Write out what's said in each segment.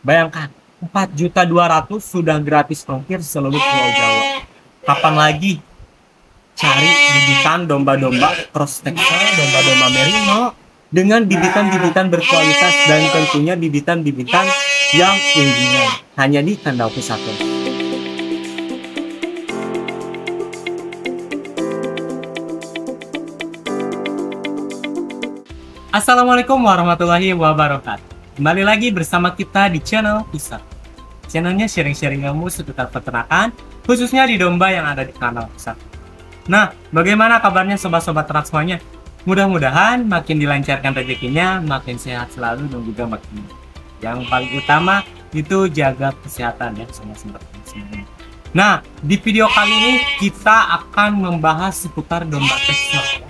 Bayangkan, 4.200.000 sudah gratis ongkir seluruh Pulau Jawa. Kapan lagi cari bibitan domba-domba cross texel, domba-domba merino dengan bibitan-bibitan berkualitas dan tentunya bibitan-bibitan yang tingginya hanya di Kandang Pusat. Assalamualaikum warahmatullahi wabarakatuh. Kembali lagi bersama kita di channel Pusat. Channelnya sharing-sharing ilmu seputar peternakan, khususnya di domba yang ada di Kandang Pusat. Nah, bagaimana kabarnya sobat-sobat ternak semuanya? Mudah-mudahan makin dilancarkan rezekinya, makin sehat selalu dan juga makin yang paling utama itu jaga kesehatan ya sobat-sobat semuanya. Nah, di video kali ini kita akan membahas seputar domba tekstil.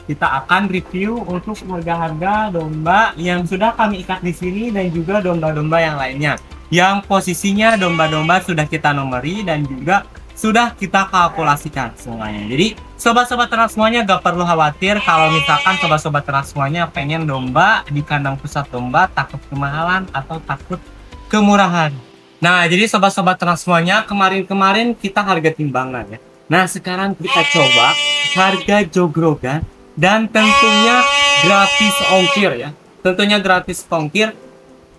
Kita akan review untuk harga-harga domba yang sudah kami ikat di sini dan juga domba-domba yang lainnya. Yang posisinya domba-domba sudah kita nomori dan juga sudah kita kalkulasikan semuanya. Jadi sobat-sobat ternak semuanya gak perlu khawatir kalau misalkan sobat-sobat ternak semuanya pengen domba di kandang pusat domba takut kemahalan atau takut kemurahan. Nah, jadi sobat-sobat ternak semuanya kemarin-kemarin kita harga timbangan ya. Nah, sekarang kita coba harga jogrogan. Dan tentunya gratis ongkir ya. Tentunya gratis ongkir.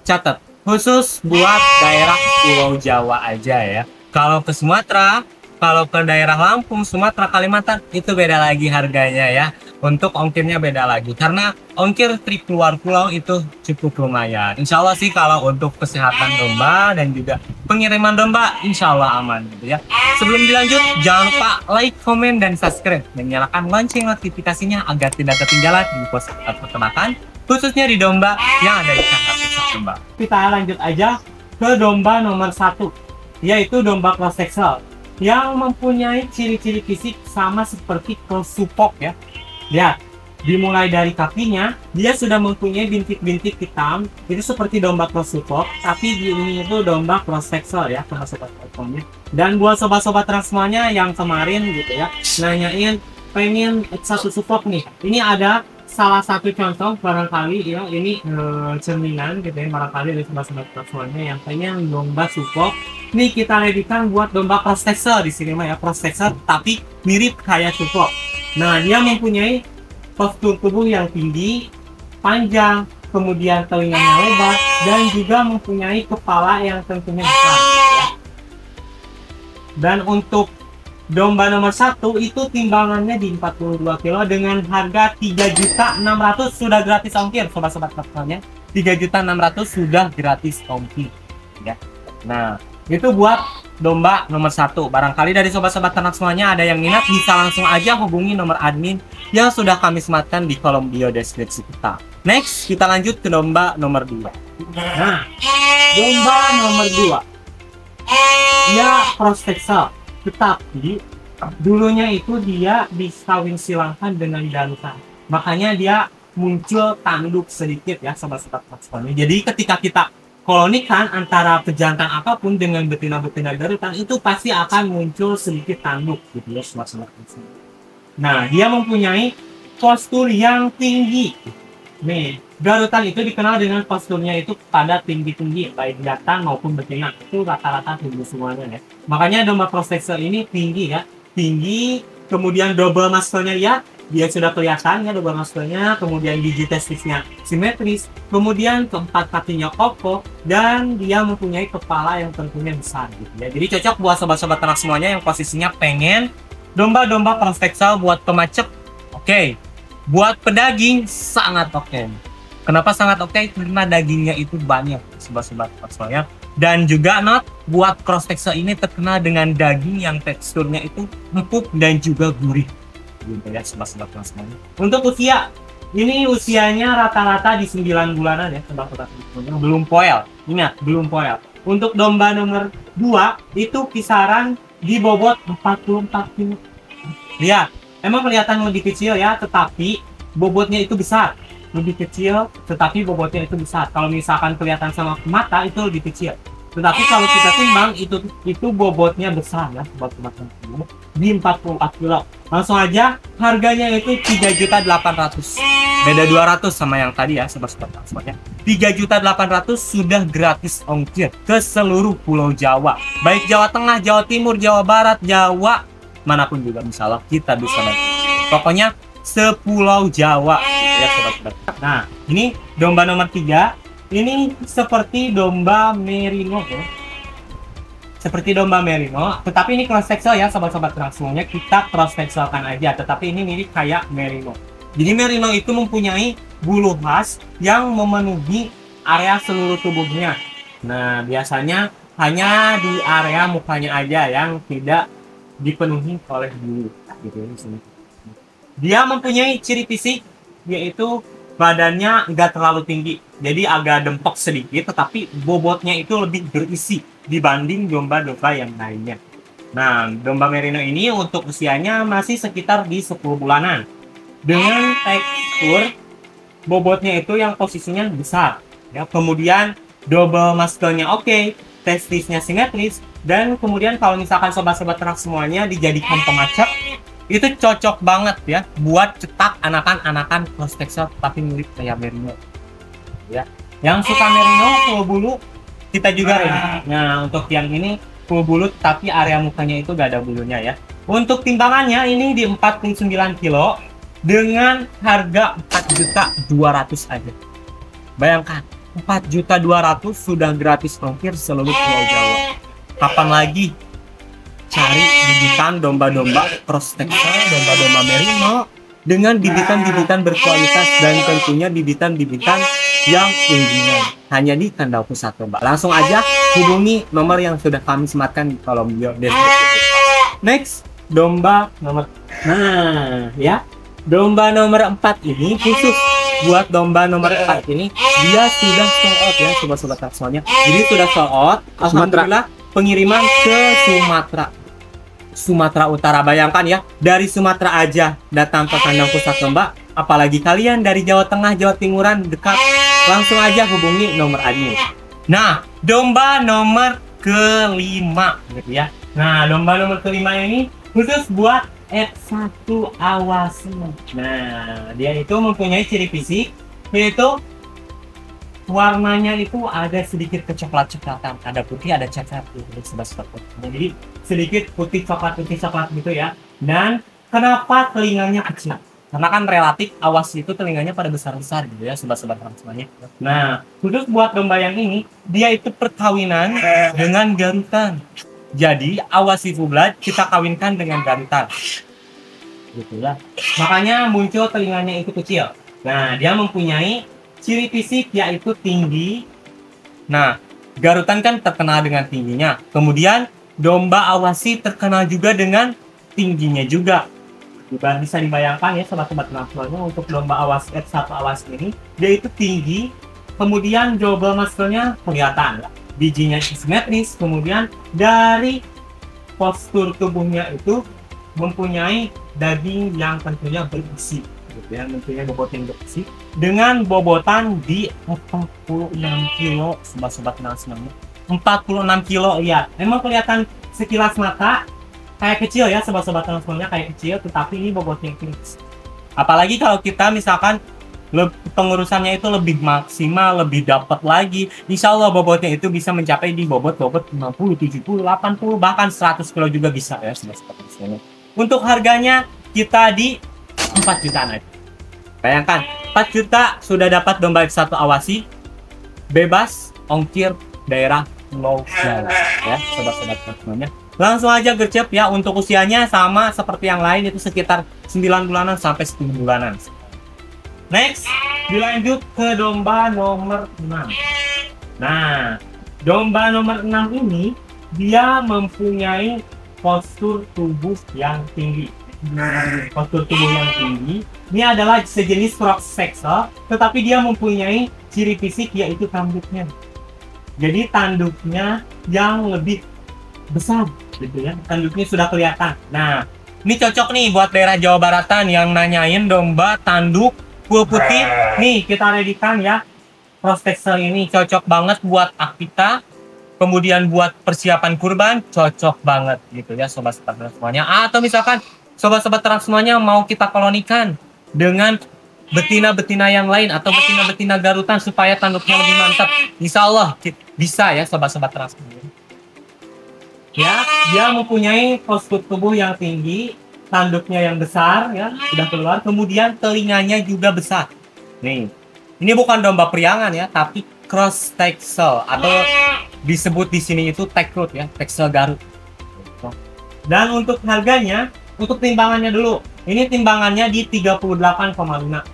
Catat, khusus buat daerah Pulau Jawa aja ya. Kalau ke Sumatera, kalau ke daerah Lampung, Sumatera, Kalimantan, itu beda lagi harganya ya. Untuk ongkirnya beda lagi. Karena ongkir trip keluar pulau itu cukup lumayan. Insya Allah sih kalau untuk kesehatan domba dan juga pengiriman domba, insya Allah aman gitu ya. Sebelum dilanjut, jangan lupa like, komen, dan subscribe. Dan nyalakan lonceng notifikasinya agar tidak ketinggalan info seputar peternakan, khususnya di domba yang ada di kandang pusat domba. Kita lanjut aja ke domba nomor 1, yaitu domba cross texel yang mempunyai ciri-ciri fisik sama seperti cross suppok ya. Lihat, dimulai dari kakinya, dia sudah mempunyai bintik-bintik hitam. Itu seperti domba cross suppok, tapi di ini itu domba cross texel ya, sobat-sobat ternak. Dan buat sobat-sobat ternak semuanya yang kemarin gitu ya, nanyain pengen satu suppok nih. Ini ada salah satu contoh barangkali ya, ini cerminan gitu ya, barangkali dari sobat-sobat ternak semuanya yang pengen domba suppok. Nih kita readykan buat domba cross texel di sini mah ya, cross texel tapi mirip kayak suppok. Nah, dia mempunyai postur tubuh yang tinggi, panjang, kemudian telinganya lebar, dan juga mempunyai kepala yang tentunya besar. Ya. Dan untuk domba nomor 1 itu timbangannya di 42 kilo dengan harga 3.600.000 sudah gratis ongkir, sobat-sobat ternak. 3.600.000 sudah gratis ongkir. Ya. Nah, itu buat domba nomor 1. Barangkali dari sobat-sobat ternak semuanya ada yang minat, bisa langsung aja hubungi nomor admin yang sudah kami sematkan di kolom bio deskripsi kita. Next, kita lanjut ke domba nomor 2. Nah, domba nomor 2 ya cross texel, tetapi dulunya itu dia dikawin silangkan dengan jantan. Makanya dia muncul tanduk sedikit ya sobat-sobat ternak semuanya. Jadi ketika kita kolonikan antara pejantan apapun dengan betina-betina garutan itu pasti akan muncul sedikit tanduk gitu ya sobat-sobat. Nah, dia mempunyai postur yang tinggi. Nih, garutan itu dikenal dengan posturnya itu pada tinggi-tinggi, baik jantan maupun betina. Itu rata-rata tinggi semuanya ya. Makanya domba cross texel ini tinggi ya. Tinggi, kemudian double muscle-nya lihat. Dia sudah kelihatan ya double muscle-nya, kemudian gigi testisnya simetris, kemudian keempat kakinya kokoh, dan dia mempunyai kepala yang tentunya besar gitu ya. Jadi cocok buat sobat-sobat ternak semuanya yang posisinya pengen domba-domba cross texel buat pemacet, oke. Buat pedaging sangat oke. Kenapa sangat oke? Karena dagingnya itu banyak sobat-sobat ternak semuanya. Dan juga buat cross texel ini terkenal dengan daging yang teksturnya itu empuk dan juga gurih. Ya, sobat-sobat semuanya. Untuk usia, ini usianya rata-rata di 9 bulanan ya, sobat-sobat semuanya. Belum poel. Ingat, belum poel. Untuk domba nomor 2 itu kisaran di bobot 44 kg. Lihat, emang kelihatan lebih kecil ya, tetapi bobotnya itu besar. Lebih kecil, tetapi bobotnya itu besar. Kalau misalkan kelihatan sama mata itu lebih kecil. Tetapi kalau kita timbang itu bobotnya besar ya, sobat-sobat di 44 kilo. Langsung aja harganya itu 3.800.000. Beda 200 sama yang tadi ya, sobat-sobat semuanya. 3.800.000 sudah gratis ongkir ke seluruh Pulau Jawa. Baik Jawa Tengah, Jawa Timur, Jawa Barat, Jawa manapun juga misalnya kita bisa nanti. Pokoknya sepulau Jawa ya sobat-sobat. Nah, ini domba nomor 3. Ini seperti domba merino ya. Seperti domba merino, tetapi ini cross sexual ya sobat-sobat terang semuanya. Kita cross sexualkan aja, tetapi ini mirip kayak merino. Jadi merino itu mempunyai bulu khas yang memenuhi area seluruh tubuhnya. Nah, biasanya hanya di area mukanya aja yang tidak dipenuhi oleh bulu gitu ya. Dia mempunyai ciri fisik yaitu badannya nggak terlalu tinggi, jadi agak dempok sedikit, tetapi bobotnya itu lebih berisi dibanding domba-domba yang lainnya. Nah, domba merino ini untuk usianya masih sekitar di 10 bulanan. Dengan tekstur bobotnya itu yang posisinya besar ya, kemudian double muscle-nya oke, testisnya simetris, dan kemudian kalau misalkan sobat-sobat ternak semuanya dijadikan pemacak, itu cocok banget ya buat cetak anakan-anakan cross sexual tapi mirip kayak merino ya. Yang suka merino full bulu kita juga ini. Nah, untuk yang ini full bulu tapi area mukanya itu gak ada bulunya ya. Untuk timbangannya ini di 49 kilo dengan harga 4.200.000 aja. Bayangkan, 4.200.000 sudah gratis ongkir seluruh Pulau Jawa. Kapan lagi cari bibitan domba-domba cross sexual, domba-domba merino dengan bibitan-bibitan berkualitas dan tentunya bibitan-bibitan yang unggulan hanya di Kandang Pusat Domba. Langsung aja hubungi nomor yang sudah kami sematkan di kolom bio deskripsi. Next, domba nomor domba nomor 4 ini khusus buat domba nomor 4 ini, dia sudah sold out ya sobat-sobat semuanya. Jadi sudah sold out, alhamdulillah, pengiriman ke Sumatera Utara. Bayangkan ya, dari Sumatera aja datang ke Kandang Pusat Domba, apalagi kalian dari Jawa Tengah, Jawa Timuran dekat, langsung aja hubungi nomor admin. Nah, domba nomor kelima gitu ya. Nah, domba nomor kelima ini khusus buat F1 awasi. Nah, dia itu mempunyai ciri fisik yaitu warnanya itu ada sedikit kecoklat-coklatan, ada putih, ada coklat gitu, jadi sedikit putih coklat gitu ya. Dan kenapa telinganya kecil? Karena kan relatif awas itu telinganya pada besar-besar gitu ya sobat-sobat semuanya. Nah, khusus buat domba yang ini, dia itu perkawinan dengan garutan. Jadi awasi full-blood kita kawinkan dengan garutan gitu ya. Makanya muncul telinganya itu kecil. Nah, dia mempunyai ciri fisik yaitu tinggi. Nah, garutan kan terkenal dengan tingginya. Kemudian domba awasi terkenal juga dengan tingginya juga. Bisa dibayangkan ya sobat-sobat semuanya, untuk domba awasi F1 awasi ini dia itu tinggi, kemudian double muscle-nya kelihatan, bijinya simetris, kemudian dari postur tubuhnya itu mempunyai daging yang tentunya berisi gitu ya, tentunya bobot yang berisi dengan bobotan di 46 kilo sobat-sobat semuanya. 46 kilo ya, memang kelihatan sekilas mata kayak kecil ya sobat-sobat semuanya, kayak kecil, tetapi ini bobotnya ini. Apalagi kalau kita misalkan pengurusannya itu lebih maksimal, lebih dapat lagi, insya Allah bobotnya itu bisa mencapai di bobot 50, 70, 80, bahkan 100 kilo juga bisa ya sobat-sobat semuanya. Untuk harganya kita di 4 jutaan aja. Bayangkan, 4 juta sudah dapat domba F1 awasi, bebas ongkir daerah Pulau Jawa ya sobat-sobat semuanya. Langsung aja gercep ya, untuk usianya sama seperti yang lain, itu sekitar 9 bulanan sampai 10 bulanan. Next, dilanjut ke domba nomor 6. Nah, domba nomor 6 ini dia mempunyai postur tubuh yang tinggi. Postur tubuh yang tinggi ini adalah sejenis cross sexual, tetapi dia mempunyai ciri fisik yaitu tanduknya. Jadi tanduknya yang lebih besar gitu ya, tanduknya sudah kelihatan. Nah, ini cocok nih buat daerah Jawa Baratan yang nanyain domba tanduk full putih. Nih kita readykan ya, cross sexual ini cocok banget buat akikah, kemudian buat persiapan kurban cocok banget gitu ya sobat-sobat semuanya. Atau misalkan sobat-sobat ternak semuanya mau kita kolonikan dengan betina-betina yang lain atau betina-betina garutan supaya tanduknya lebih mantap. Insya Allah bisa ya sobat-sobat ternak semuanya. Ya, dia mempunyai postur tubuh yang tinggi, tanduknya yang besar ya, sudah keluar, kemudian telinganya juga besar. Nih, ini bukan domba priangan ya, tapi cross Texel atau disebut di sini itu Tekrut ya, Texel Garut. Dan untuk harganya, untuk timbangannya dulu. Ini timbangannya di 38,5.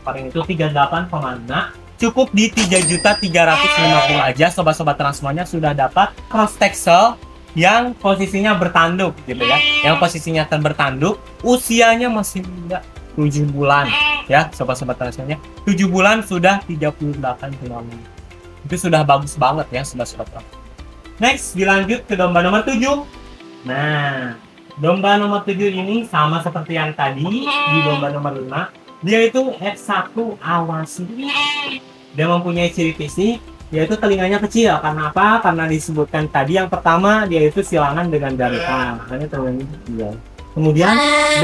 Kemarin itu 38,5. Cukup di 3.350 aja sobat-sobat ternak semuanya sudah dapat cross Texel yang posisinya bertanduk gitu ya. Yang posisinya bertanduk, usianya masih muda, 7 bulan ya sobat-sobat ternak semuanya. 7 bulan sudah 38 kg. Itu sudah bagus banget ya sobat-sobat ternak. Next, dilanjut ke domba nomor 7. Nah, domba nomor 7 ini sama seperti yang tadi di domba nomor 5. Dia itu F1 awasi. Dia mempunyai ciri fisik yaitu telinganya kecil. Karena apa? Karena disebutkan tadi yang pertama dia itu silangan dengan garutan. Makanya telinganya kecil. Kemudian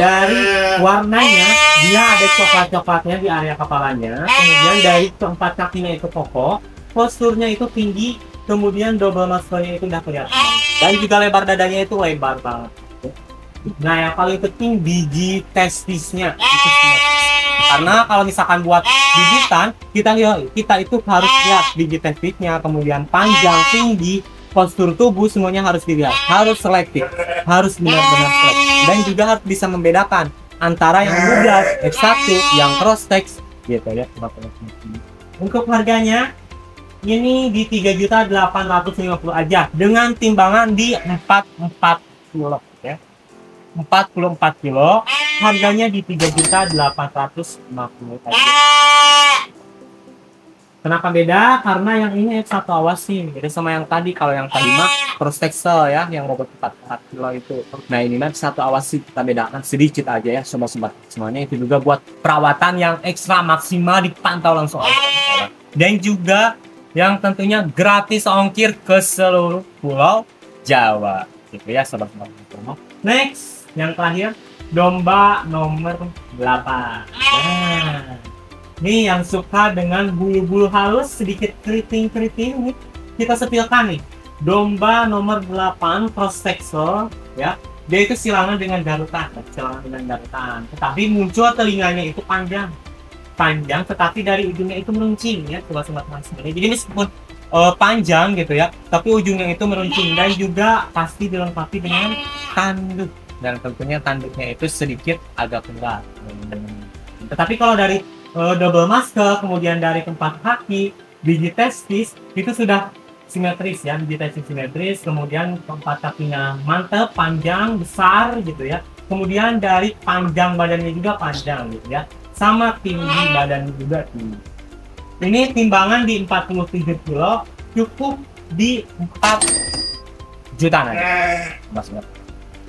dari warnanya dia ada coklat-coklatnya di area kepalanya. Kemudian dari keempat kakinya itu kokoh, posturnya itu tinggi. Kemudian double muscle-nya itu udah kelihatan. Dan juga lebar dadanya itu lebar banget. Nah, yang paling penting biji testisnya itu karena kalau misalkan buat gigitan kita itu harus lihat biji testisnya, kemudian panjang, tinggi, postur tubuh semuanya harus dilihat, harus selektif, harus benar-benar selektif, dan juga harus bisa membedakan antara yang muda F1 yang cross text gitu ya. Untuk harganya ini di 3.850 aja dengan timbangan di 44 kilo ya. 44 kilo, harganya di 3.850 aja. Kenapa beda? Karena yang ini F1 awasi, beda sama yang tadi. Kalau yang tadi mah cross Texel ya, yang robot 44 kilo itu. Nah ini mah F1 awasi, kita bedakan sedikit aja ya sobat-sobat semuanya. Itu juga buat perawatan yang ekstra maksimal, dipantau langsung aja. Dan juga yang tentunya gratis ongkir ke seluruh pulau Jawa gitu ya sobat-sobat. Next, yang terakhir domba nomor 8. Nah, ini yang suka dengan bulu-bulu halus sedikit keriting-keriting nih, kita sepilkan nih. Domba nomor 8 cross Texel ya. Dia itu silangan dengan garutan, tetapi muncul telinganya itu panjang, tetapi dari ujungnya itu meruncing ya sobat-sobat semuanya. Jadi meskipun panjang gitu ya, tapi ujungnya itu meruncing dan juga pasti dilengkapi dengan tanduk. Dan tentunya tanduknya itu sedikit agak kuat. Tetapi kalau dari double muscle, kemudian dari tempat kaki, biji testis itu sudah simetris ya, biji testis simetris, kemudian tempat kakinya mantap, panjang, besar gitu ya. Kemudian dari panjang badannya juga panjang gitu ya. Sama tinggi badannya juga tinggi. Ini timbangan di 47 kilo, cukup di 4 jutaan aja.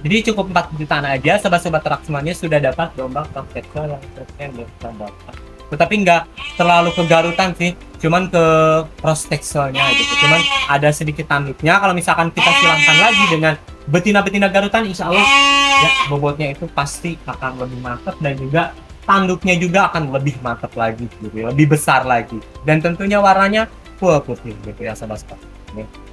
Jadi cukup 4 jutaan aja sobat-sobat ternak semuanya sudah dapat domba cross Texel yang bertambah. Tetapi nggak terlalu ke garutan sih, cuman ke cross Texelnya gitu. Cuman ada sedikit tanduknya. Kalau misalkan kita silangkan lagi dengan betina-betina garutan, insya Allah ya bobotnya itu pasti akan lebih mantap dan juga tanduknya juga akan lebih mantap lagi gitu ya, lebih besar lagi. Dan tentunya warnanya full putih gitu ya sobat-sobat.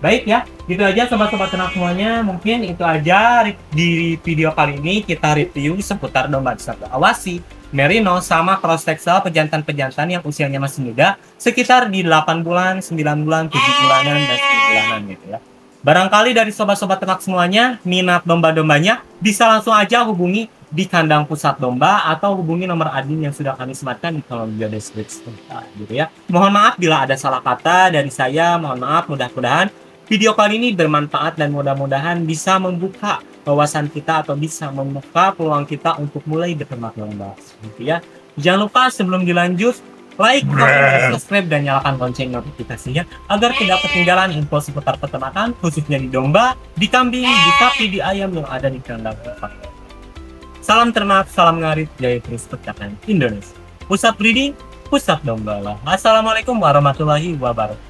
Baik ya, gitu aja sobat-sobat ternak semuanya. Mungkin itu aja di video kali ini kita review seputar domba awasi, merino, sama cross Texel pejantan-pejantan yang usianya masih muda, sekitar di 8 bulan, 9 bulan, 7 bulanan, dan 10 bulanan gitu ya. Barangkali dari sobat-sobat ternak semuanya minat domba-dombanya, bisa langsung aja hubungi di kandang pusat domba atau hubungi nomor admin yang sudah kami sematkan di kolom video deskripsi gitu ya. Mohon maaf bila ada salah kata dari saya, mohon maaf. Mudah-mudahan video kali ini bermanfaat dan mudah-mudahan bisa membuka wawasan kita atau bisa membuka peluang kita untuk mulai berternak domba gitu ya. Jangan lupa sebelum dilanjut, like, comment, subscribe, dan nyalakan lonceng notifikasinya agar tidak ketinggalan info seputar peternakan khususnya di domba, di kambing, di sapi, di ayam yang ada di kandang pusat. Salam ternak, salam ngarit, jaya terus percakapan Indonesia. Pusat breeding, pusat domba lah. Assalamualaikum warahmatullahi wabarakatuh.